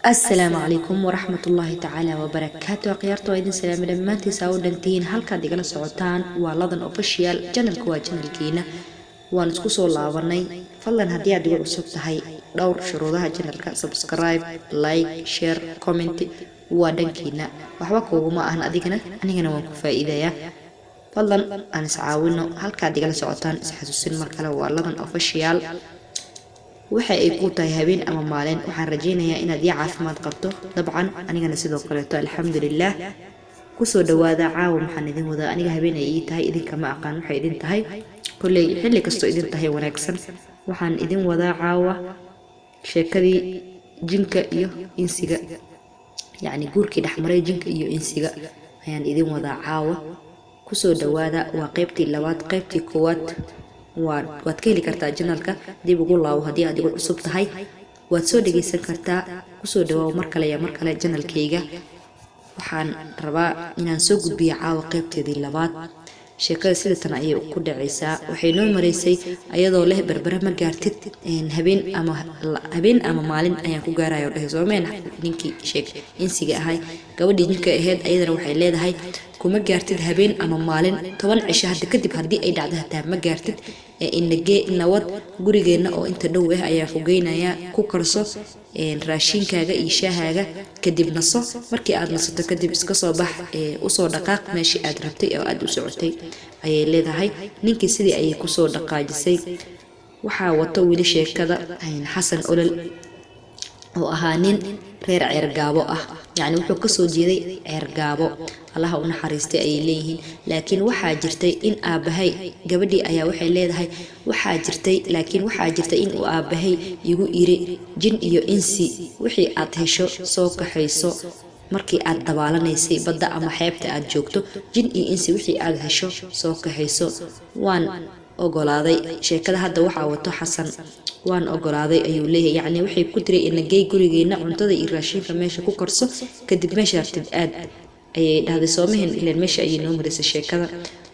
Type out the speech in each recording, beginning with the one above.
السلام عليكم ورحمة الله تعالى وبركاته. قيارتو ايدin salaam dhamaantii saawdantiin halka digala socotaan waa ladan official channelku waa channelkeena waan isku soo laabanay fadlan hadii aad ugu cusub tahay dhowr shuruudaha channelka subscribe like share comment waa dhankiina waxba kuuguma ahan adigana anigana waan ku faa'iideeyaa fadlan aan iscaawino halka digala socotaan isxasuusin mar kale waa ladan official waxa ay ku tahay habeen ama maalin waxaan rajaynayaa inaad ii caafimaad qabto dabcan anigana sidoo kale alxamdulillah ku soo dhawaada caawa maxaan idin wadaa aniga habeen ay tahay idinka ma aqaan waxa idin tahay kulay xilli kasto idin tahay wanaagsan waxaan idin wadaa caawa sheekadii jinka iyo insiga yani guurkii dhaxmaray jinka iyo insiga ayaan idin wadaa caawa ku soo dhawaada waa qaybtii labaad qaybtii koowaad waad ka heli kartaa channelka dib ugu laawo hadii aad igu cusub tahay waad soo dhageysan kartaa ku soo dhawaaw mar kale channelkayga waxaan rabaa inaan soo gudbiyo caawa qaybteedii labaad sheekada sida tan ayay ku dhacaysaa waxay noo mareysay ayadoo leh barbara ma gaartid habeen ama maalin ayaan ku gaarayo dhahay soomeen ninkii sheeg insiga ahay gabadhii ninka ahayd ayadana waxay leedahay kuma gaartid habeen ama maalin 10 cisho hadda kadib hadii ay dhacdo hataa ma gaartid inagee nabad gurigeena oo inta dhow ah ayaa fogeynaya ku karso raashinkaaga iyo shaahaaga kadib naso markii aad nasato kadib iska soo bax u soo dhaqaaq meeshii aad rabtay oo aad u socotay ayay leedahay ninkii sidii ay ku soo dhaqaajisay waxa wato wili sheekada xasan olol oo ahaa nin reer ceergaabo ah yani wuxuu ka soo jeeday ceergaabo Allah u naxariistay ay leeyihiin laakiin waxa jirtay in aabahay gabadhii ayaa waxay leedahay waxa jirtay in uu aabahay igu iri jin iyo insi wixii aad hesho soo kaxayso markii aad dabalanaysay badda ama xeebta aad joogto jin iyo insi wixii aad hesho soo kaxayso waan ogolaaday sheekada hadda waxa wato xasan waan ogolaaday ayuu leeyahay yani waxay ku tiray inagay gurigeena cuntada iyo raashinka meesha ku karso kadib meesha artid aad ayay dhahday soomahan ilaa meesha ay noo marisay sheekada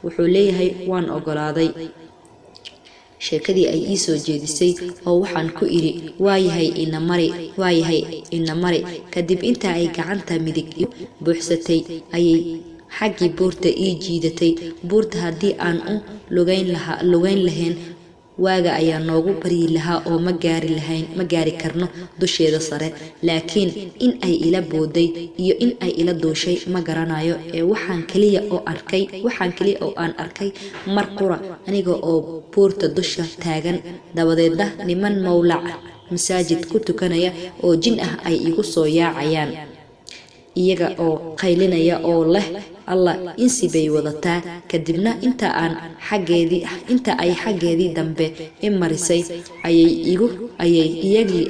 wuxuu leeyahay waan ogolaaday sheekadii ay ii soo jeedisay oo waxaan ku iri waayahay ina mari kadib inta ay gacanta midig buuxsatay ayay xaqi buurta ii jiidatay buurta hadii aan u lugayn lahayn waaga ayaa noogu bari lahaa oo ma gaari karno dusheeda sare laakiin in ay ila booday iyo in ay ila dooshay ma garanayo waxaan kaliya oo aan arkay mar qura aniga oo buurta dusha taagan dabadeedna niman mawlac masaajid ku tukanaya oo jin ah ay igu soo yaacayaan iyaga oo qaylinaya oo leh Allah insi bay wadataa kadibna inta ay xageedii dambe marisay ayay iyagii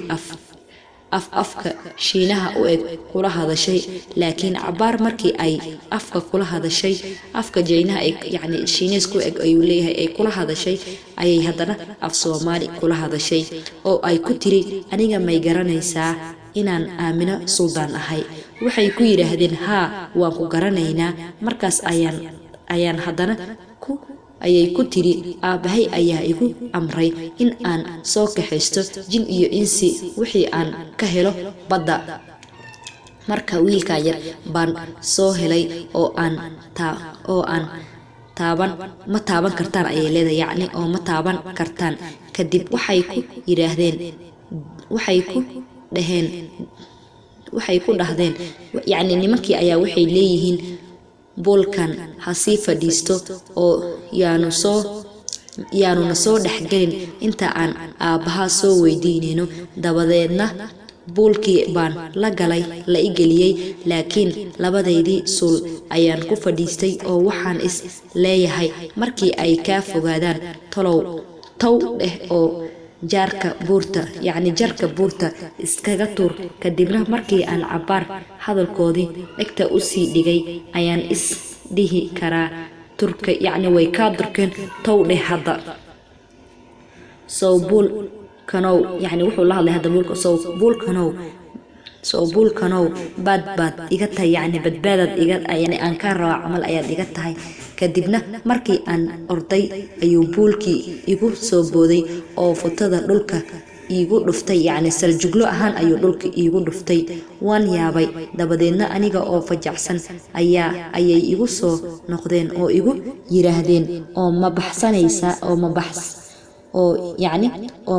afka shiinaha u eg kula hadashay laakiin cabaar markii ay afka kula hadashay afka jeynaha yani shiinees ku eg ayuu leeyahay ay kula hadashay ayay hadana af Soomaali kula hadashay oo ay ku tiri aniga may garanaysaa inaan aamino suldaan ahay waxay ku yiraahdeen waan ku garanaynaa markaas ayaan hadana ayay ku tiri aabahay ayaa igu amray in aan soo kaxaysto jin iyo insi wixii aan ka helo badda marka wiilka yar baan soo helay oo aan ma taaban kartaan ayay leedahay yani oo ma taaban kartaan kadib waxay ku dhahdeen yani nimankii ayaa waxay leeyihiin boolkan hasi fadhiisto oo yaanu soo dhaxgelin inta aan aabaha soo weydiinayno dabadeedna boolkii baan la igeliyay laakiin labadeedii sul ayaan ku fadhiistay oo waxaan is leeyahay markii ay ka fogaadaan tow dheh oo jarka buurta iskaga tuur kadibna markii aan cabaar hadalkoodii dhegta u sii dhigay ayaan is dhihi karaa turka yani way ka durkeen towdhe hadda soo buul kanow yani wuxuu la hadlay hadda buulka soo buul kanow soo buulkanow bad iga tahay yani badbaadad iga yani aan ka raac amal ayaad iga tahay kadibna markii aan orday ayuu buulkii igu soo booday oo futada dhulka iigu dhuftay yacni saljuglo ahaan ayuu dhulka iigu dhuftay waan yaabay dabadeedna aniga oo fajacsan ayay igu soo noqdeen oo igu yiraahdeen oo ma baxsanaysaa oo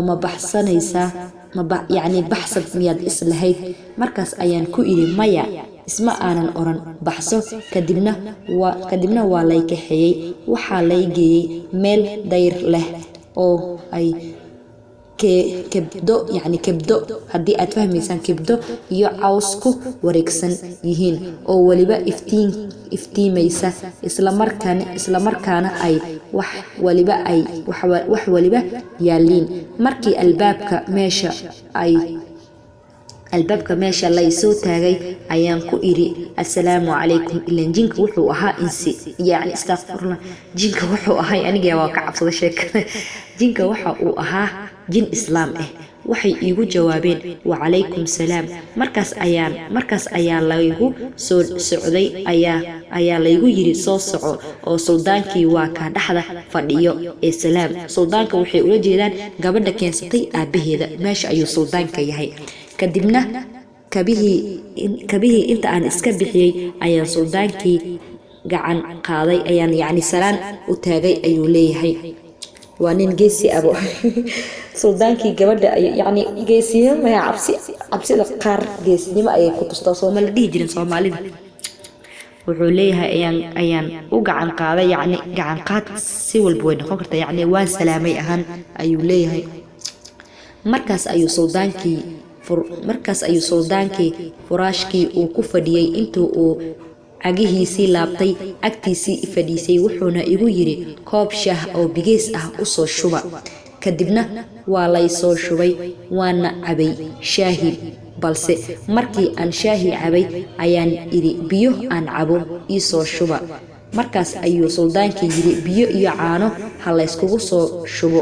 ma baxsanaysaa yacni baxsad miyaad islahayd markaas ayaan ku idhi maya isma aanan oran baxso kadibna waa lay kaxeeyey waxaa lay geeyey meel dayr leh oo ay kebdo haddii aad fahmaysaan kebdo iyo caws ku wareegsan yihiin oo weliba iftiimaysa islamarkaana ay wax waliba yaaliin markii albaabka meesha lay soo taagay ayaan ku idhi assalaamu calaykum ilaan jinka wuxuu ahaa insi yacni astaghfirullah jinka wuxuu ahay aniga waa ka cabsada sheekada jinka waxa uu ahaa jin islaam ah waxay iigu jawaabeen wacalaykum salaam markaas ayaa laygu soo socday ayaa laygu yiri soo soco oo suldaankii waa ka dhaxda fadhiyo ee salaam suldaanka waxay ula jeedaan gabadha keensatay aabaheeda meesha ayuu suldaanka yahay kadibna kabihii inta aan iska bixiyey ayaan suldaankii gacan qaaday ayaan yacni salaan u taagay ayuu leeyahay waa nin geesi abo suldaankii gabadha yacni geesinimo maya cabsida qaar geesinimo ayay ku tustaa sooma la dhihi jirin soomaalida wuxuu leeyahay ayaan u gacan qaaday yacni gacan qaad si walba way noqon kartaa yacni waan salaamay ahaan ayuu leeyahay markaas ayuu suldaankii furaashkii uu ku fadhiyey intuu uu cagihiisii laabtay agtiisii fadhiisay wuxuuna igu yiri koob shaah oo bigees ah u soo shuba kadibna waa lay soo shubay waana cabay shaahi balse markii aan shaahi cabay ayaan idhi biyo aan cabo ii soo shuba markaas ayuu suldaankii yiri biyo iyo caano ha layskugu soo shubo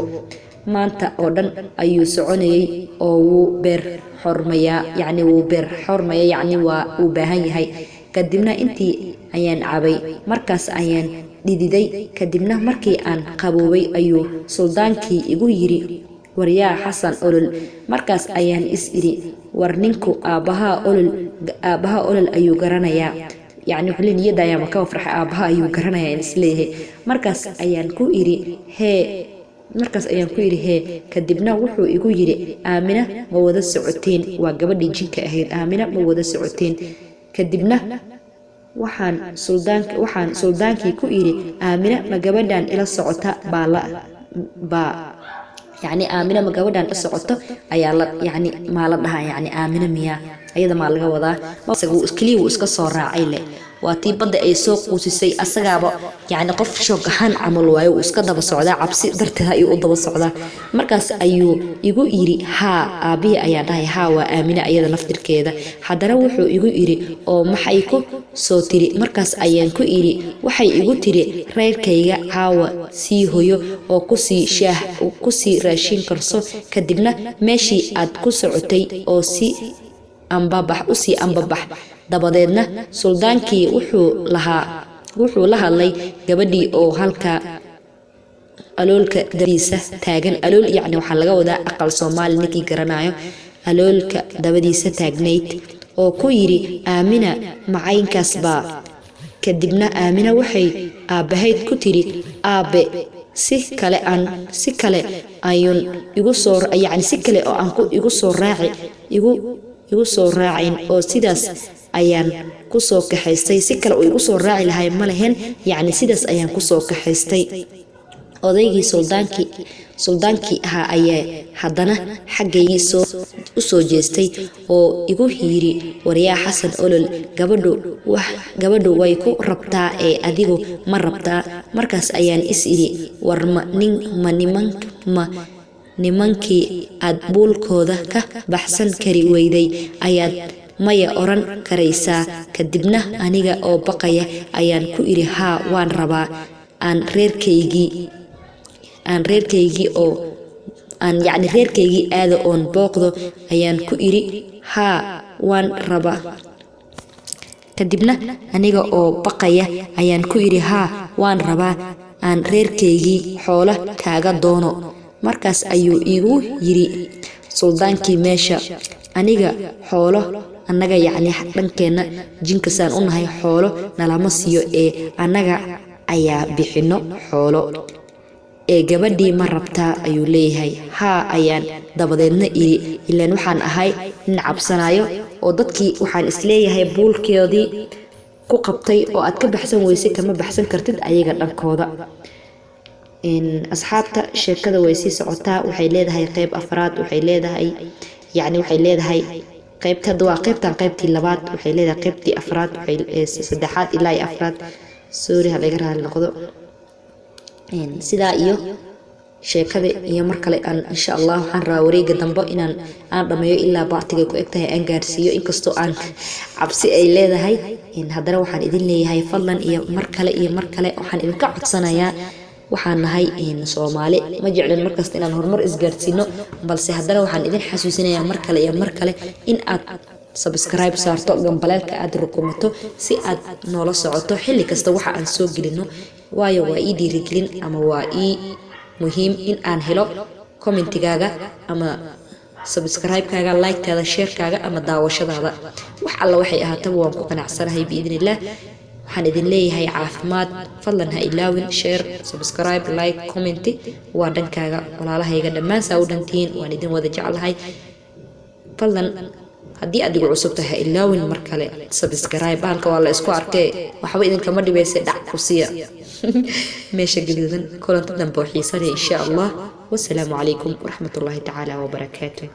maanta oo dhan ayuu soconayay oo wuu beer xormayaa yacni waa uu baahan yahay kadibna intii ayaan cabay markaas ayaan dhididay kadibna markii aan qaboobay ayuu suldaankii igu yiri waryaa xasan olol markaas ayaan is idhi war ninku aabbaha olol ayuu garanayaa yacni wuxuu niyadda ayaa maka farxay aabbaha ayuu garanayaa in isleeyahay markaas ayaan ku idhi hee kadibna wuxuu igu yiri aamina ma wada socoteen waa gabadhii jinka ahayd aamina ma wada socoteen kadibna waxaan suldaankii ku idhi aamina ma gabadhan ila socota yacni aamina ma gabadhan ila socoto ayaa maa la dhahaa yacni aamina miyaa ayada maa laga wadaa keliya wuu iska soo raacay leh waa tii badda ay soo quusisay asagaaba yacni qof shoog ahaan camal waayo uu iska daba socdaa cabsi darteed ayuu u daba socdaa markaas ayuu igu yiri haa aabihii ayaa dhahay haa waa aamina ayada naftirkeeda haddana wuxuu igu yiri oo maxay ku soo tiri markaas ayaan ku idhi waxay igu tiri reerkayga caawa sii hoyo oo kusii shaah kusii raashin karso kadibna meeshii aad ku socotay oo usii ambabax dabadeedna suldaankii wuxuu la hadlay gabadhii oo halka aloolka dabadiisa taagan alool yacni waxaa laga wadaa aqal soomaali ninkii garanayo aloolka dabadiisa taagnayd oo ku yiri aamina macaynkaas baa kadibna aamina waxay aabbahayd ku tiri aabe si kale ayuun igu soo yacni si kale oo aan igu soo raacin oo sidaas ayaan ku soo kaxaystay si kale oo igu soo raaci lahay ma lahayn yacni sidaas ayaan ku soo kaxaystay odaygii suldaankii ahaa ayaa haddana xaggaygii u soo jeestay oo igu yiri waryaa xasan olol gabadhu way ku rabtaa ee adigu ma rabtaa markaas ayaan is idhi war nimankii aad buulkooda ka baxsan kari weyday ayaad maya oran karaysaa kadibna aniga oo baqaya ayaan ku idhi haa waan rabaa aan reerkaygii aada oon booqdo ayaan ku idhi haa waan rabaa kadibna aniga oo baqaya ayaan ku idhi haa waan rabaa aan reerkaygii xoolo kaaga doono markaas ayuu igu yiri suldaankii meesha aniga xoolo annaga yacni dhankeena jinkasaan u nahay xoolo nalama siiyo ee annaga ayaa bixino xoolo ee gabadhii ma rabtaa ayuu leeyahay haa ayaan dabadeedna ilaan waxaan ahay nin cabsanayo oo dadkii waxaan isleeyahay buulkeedii ku qabtay oo aad ka baxsan weyse kama baxsan kartid ayaga dhankooda asxaabta sheekada way sii socotaa waxay leedahay qayb afraad waxay leedahay yacni waxay leedahay qaybtada waa qaybtii labaad waxay leedahay qaybtii afraad waxay saddexaad ilaa iyo afraad sorry ha laga raali noqdo sidaa iyo sheekada iyo mar kale aan insha Allah waxaan rabaa wareega dambe inaan dhameeyo ilaa baartiga ku egtahay aan gaarsiiyo inkastoo aan cabsi ay leedahay haddana waxaan idin leeyahay fadlan iyo mar kale waxaan idinka codsanayaa waxaan nahay Soomaali ma jeclan markasta inaan horumar isgaarsiino balse haddana waxaan idin xasuusinayaa mar kale in aad subscribe saarto gambaleelka aad rukumato si aad noola socoto xilli kasta waxa aan soo gelino waayo waa ii dhiirigelin ama waa ii muhiim in aan helo commentigaaga ama subscribe-kaaga like-taada share-kaaga ama daawashadaada wax alla waxay ahaataba waan ku qanacsanahay biidnillah waxaan idin leeyahay caafimaad fadlan ha ilaawin share subscribe like comment waa dhankaaga walaalahayga dhammaan saa u dhantiin waan idin wada jeclahay fadlan haddii aad igu cusub tahay ilaawin mar kale subscribe halka waa la isku arkay waxba idin kama dhibaysa dhac ku siiya meesha gaduudan kulantan dambe oo xiisan insha Allah wassalaamu calaykum waraxmatullaahi tacaala wabarakaatuh